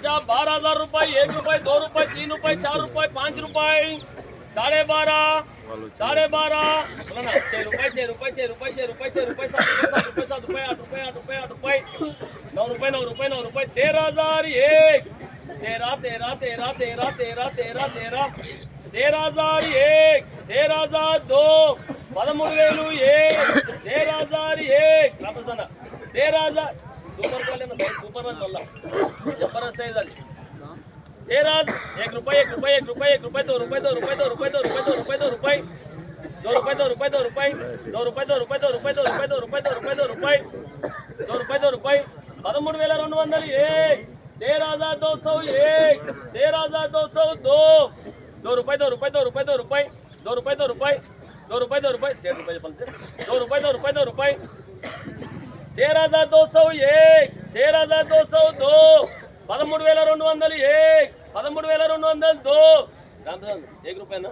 अच्छा 12,000 रुपये, 1 रुपये, 2 रुपये, 3 रुपये, 4 रुपये, 5 रुपये, 12.5, 12.5, बोला ना 6 रुपये, 6 रुपये, 6 रुपये, 6 रुपये, 6 रुपये, 7 रुपये, 7 रुपये, 7 रुपये, 8 रुपये, 8 रुपये, 8 रुपये, 9 रुपये, 9 रुपये, 9 रुपये, 13,001, 13, 13, 13, 13, 13, 13, 13, 13,001, 13,002, 13,001, 13,001, 13,000 सुपर वाले ना भाई सुपर रन वाला जबरदस्त सही झाली 13, 1 रुपये, 1 रुपये, 1 रुपये, 1 रुपये, 2 रुपये, 2 रुपये, 2 रुपये, 2 रुपये, 2 रुपये, 2 रुपये, 2 रुपये, 2 रुपये, 2 रुपये, 2 रुपये, 2 रुपये, 2 रुपये, 2 रुपये, 2 रुपये, 2 रुपये, 2 रुपये, 2 रुपये, 2 रुपये, 13,201, 13,201, 13,202, 2 रुपये, 2 रुपये, 2 रुपये, 2 रुपये, 2 रुपये, 2 रुपये, 2 रुपये, 2 रुपये, 6 रुपये 2 रुपये, 2 रुपये, 2 रुपये, 13,201, 13,202, 13,201, 13,202, 1 रुपये ना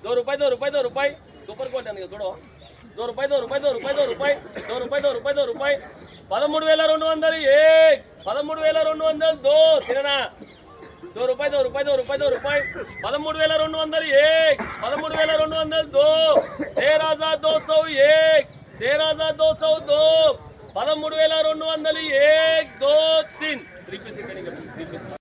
2 रुपये, 2 रुपये, 2 रुपये, सुपर क्वालिटी छोड़ो 2 रुपये, 2 रुपये, 2 रुपये, 2 रुपये, 2 रुपये, 2 रुपये, 2 रुपये, 13,201, 13,202, సిరేనా 2 रुपये, 2 रुपये, 2 रुपये, 2 रुपये, 13,201, 13,202, 13,201, 13,202, 13,201, 2, 3 3 पीस